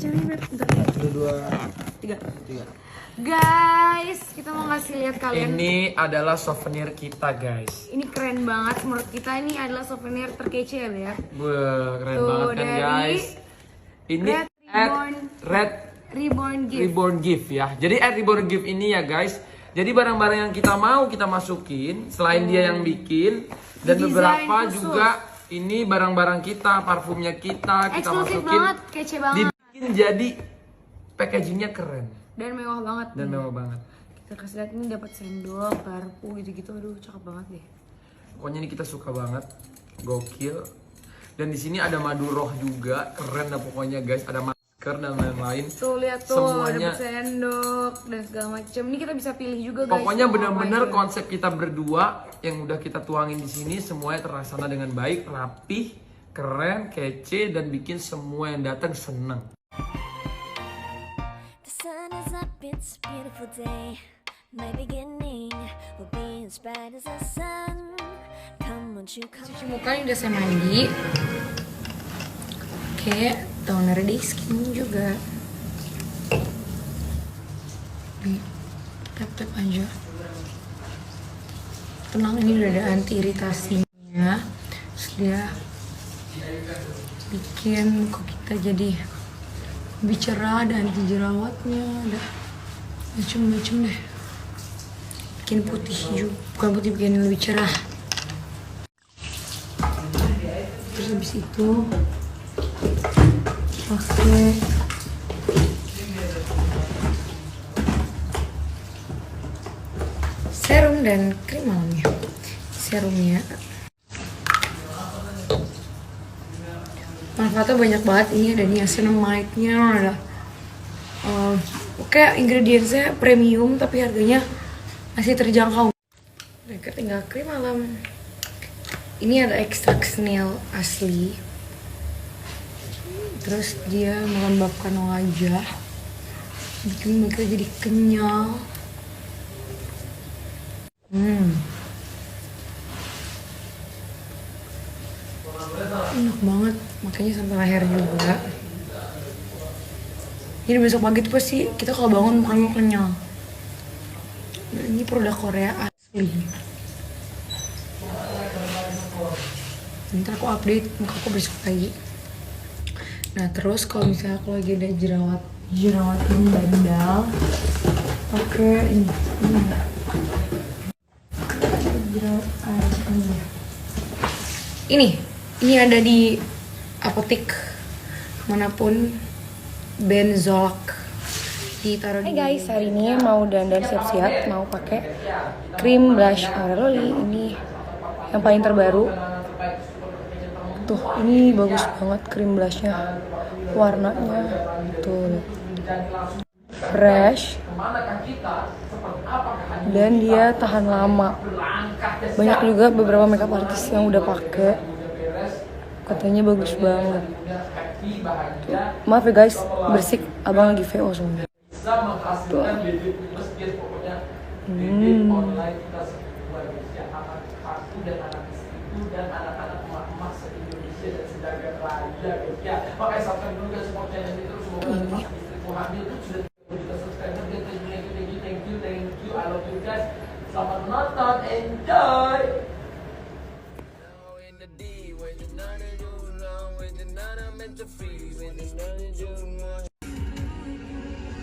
caranya Beb? Bentar. 1, 2, 3. Guys, kita mau ngasih lihat kalian. Ini adalah souvenir kita, guys. Ini keren banget menurut kita, ini adalah souvenir terkece ya Beb. Wah, keren Tuh, banget kan dari guys. Ini Red Reborn Gift ya. Jadi Reborn Gift ini ya guys. Jadi barang-barang yang kita mau kita masukin selain dia yang bikin dan beberapa khusus. juga ini barang-barang kita, parfumnya kita Eksklusif masukin. banget, kece banget. Dibikin jadi packagingnya keren Dan mewah banget. dan mewah banget. Kita kasih lihat ini dapat sendok, garpu gitu-gitu. Aduh, cakep banget deh. Pokoknya ini kita suka banget, gokil. Dan di sini ada madu roh juga, keren dah pokoknya guys. Ada masker dan lain-lain. Tuh lihat tuh, semuanya. dapat sendok dan segala macam. Ini kita bisa pilih juga guys. Pokoknya mau benar-benar apa aja. konsep kita berdua yang udah kita tuangin di sini semuanya terlaksana dengan baik, rapih, keren, kece dan bikin semua yang datang seneng. The sun is up, it's a beautiful day. My beginning will be as bright as the sun. Come on, you come. Cuci muka ini udah saya mandi. Oke, toner di skin juga. Tap-tap aja. Tenang, ini udah ada anti iritasinya. Terus dia bikin muka kita jadi lebih cerah, ada anti jerawatnya, ada macem-macem deh. Bikin putih juga, bukan putih, bikin lebih cerah. Terus habis itu pakai serum dan krim malamnya. Serumnya manfaatnya banyak banget. Ini ada niacinamide-nya, ada oke, ingredientsnya premium tapi harganya masih terjangkau. Mereka tinggal krim malam. Ini ada ekstrak snail asli. Terus dia melembabkan wajah, bikin mereka jadi kenyal. Enak banget, makanya sampai leher juga. Jadi besok pagi tuh pasti kita kalau bangun mukanya kenyal. Nah, ini produk Korea asli. Ntar aku update muka aku besok pagi. Nah terus kalau misalnya aku lagi ada jerawat yang bandal, pakai ini. Jerawat ini ada di apotek manapun, Benzolak ditaruh. Hai guys, hari ini mau dandan siap-siap, mau pakai cream blush Aureli. Ini yang paling terbaru. Tuh, ini bagus banget cream blushnya, warnanya tuh fresh dan dia tahan lama. Banyak juga beberapa makeup artist yang udah pakai, katanya bagus banget. Tuh, maaf ya guys, bersih, abang lagi VO soalnya. Tuh. Selamat menonton, enjoy.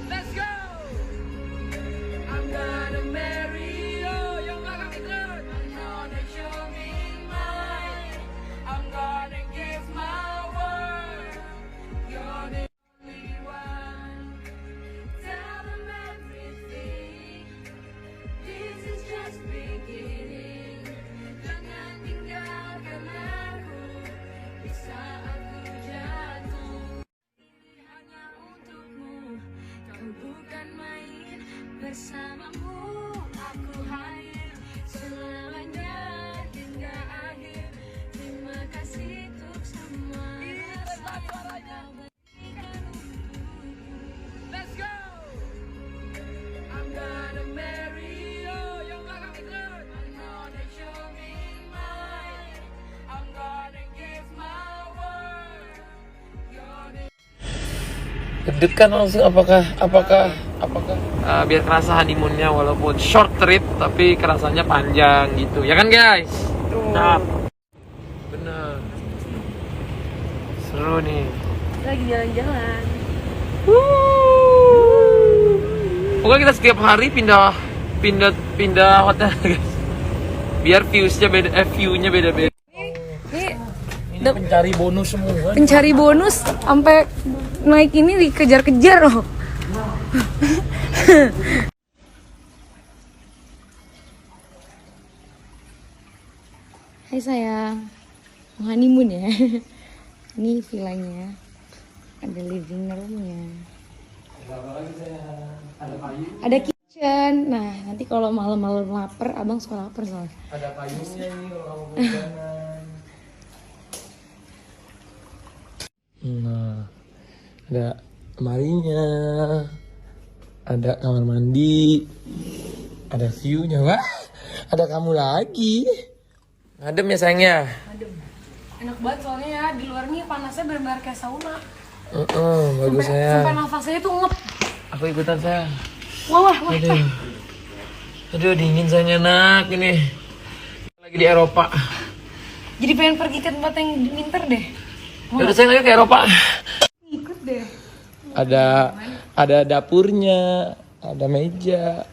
Let's go. I'm gonna marry you. Yang belakang ikut. I'm gonna show me mine. I'm gonna give my word. You're the only one. Tell them everything. This is just beginning. Jangan tinggalkan aku di saat ku jatuh. Ini hanya untukmu. Kau bukan main, bersamamu aku hadir selamanya hingga akhir. Terima kasih untuk semua rasa yang berikan untukku. Let's go. I'm gonna marry you. Yang belakang ikut. I'm gonna show me mine. I'm gonna give my word. You're the Deg-degan langsung apakah biar kerasa honeymoonnya walaupun short trip tapi kerasanya panjang gitu ya kan guys. Nah, bener seru nih Lagi jalan-jalan. pokoknya kita setiap hari pindah hotel guys biar view-nya beda-beda. Ini pencari bonus semua. Pencari bonus sampai naik ini dikejar-kejar loh. Hai sayang, mau honeymoon ya? Ini villanya, ada living roomnya, ada kitchen. Nah nanti kalau malam-malam lapar, abang suka lapar soalnya. Ada payungnya nih kalau kamu mau jalan. Nah, ada lemarinya, ada kamar mandi, ada view-nya. Wah, ada kamu lagi. Adem ya sayangnya. Adem. Enak banget soalnya ya, di luar nih panasnya benar-benar kayak sauna. Bagus sayang. Sampai nafasnya tuh ngep. Aku ikutan sayang. Wah. Aduh dingin sayangnya nak ini. Lagi di Eropa. Jadi pengen pergi ke tempat yang winter deh. Udah sayang ayo ke Eropa. Ikut deh. Ada dapurnya, ada meja.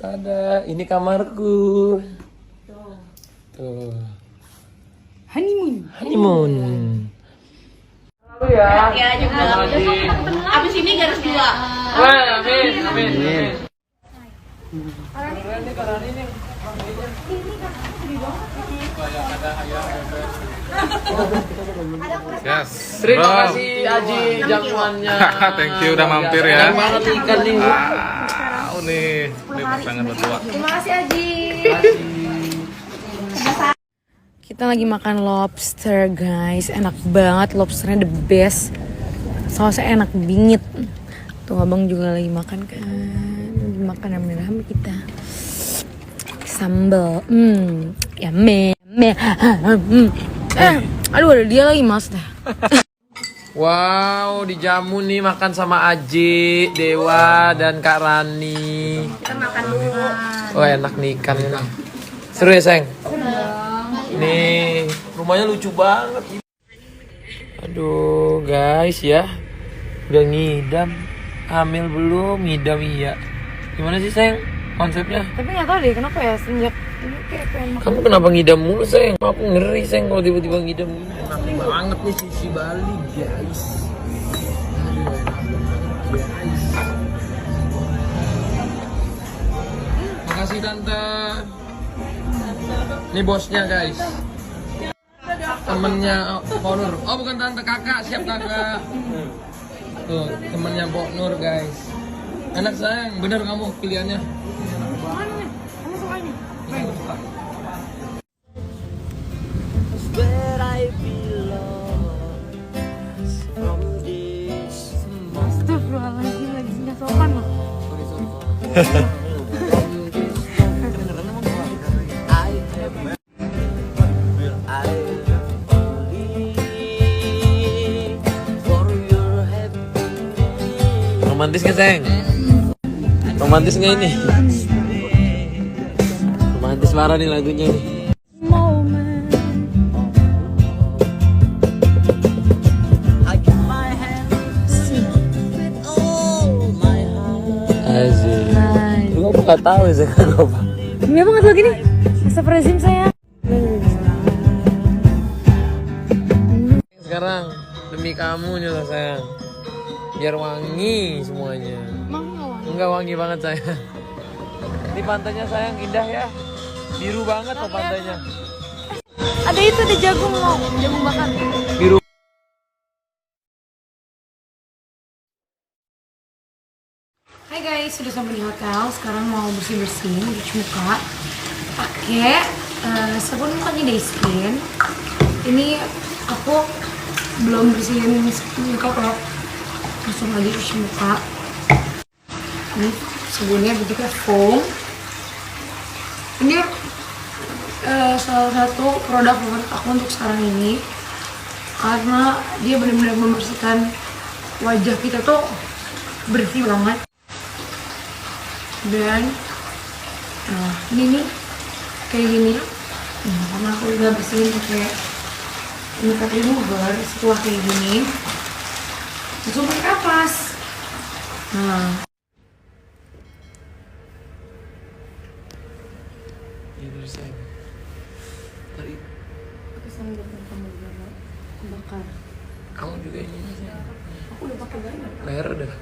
Ada ini kamarku. Tuh. Honeymoon. Lalu ya. Ya juga. Abis ini garis 2. Amin. Yes. Terima Bro. kasih Aji jamuannya. Thank you udah mampir ya. Enak banget ikan nih. Wow nih. Ini pasangan berdua. Terima kasih Aji. Kita lagi makan lobster guys, enak banget, lobsternya the best. Sausnya enak bingit. Tuh abang juga lagi makan kan, lagi makan yang merah sama kita. Sambal, yummy. Aduh ada dia lagi mas dah. Wow, dijamu nih makan sama Aji, Dewa, dan Kak Rani. Kita makan dulu. Oh enak nih ikan ini. Seru ya sayang? Nih, rumahnya lucu banget. Aduh guys ya, udah ngidam. Hamil belum, ngidam iya. Gimana sih sayang konsepnya? Tapi nggak tahu deh kenapa ya semenjak ini kayak pengen makan. Kamu kenapa ngidam mulu sayang? Aku ngeri sayang kalau tiba-tiba ngidam. Enak banget nih sisi Bali guys. Makasih tante. Ini bosnya guys. Temennya Pak Nur. Oh bukan tante, kakak, siap kakak. Tuh temennya Pak Nur guys. Enak sayang, bener kamu pilihannya. Astagfirullahaladzim, lagi nggak sopan loh. Romantis nggak sayang? Romantis nggak ini? Romantis parah nih lagunya nih. Asik. Lu kok nggak tahu sih kagak apa? Demi apa nggak tahu gini? Astagfirullahaladzim saya. Sekarang demi kamu nih lah sayang. Biar wangi semuanya. Enggak wangi banget sayang. Ini pantainya sayang indah ya. Biru banget loh pantainya. Ada itu di jagung loh, jagung bakar. Biru. Hai guys, sudah sampai di hotel. Sekarang mau bersih-bersih, cuci muka. Pakai sabun mukanya Day Skin. Ini aku belum bersihin muka loh. Langsung aja cuci muka. Ini sabunnya bentuknya foam. Ini salah satu produk favorit aku untuk sekarang ini karena dia benar-benar membersihkan wajah kita tuh bersih banget. Dan nah ini nih kayak gini. Karena aku udah bersihin pakai makeup remover, setelah kayak gini langsung pakai kapas. Nah kamu juga ini aku udah pakai banyak. leher udah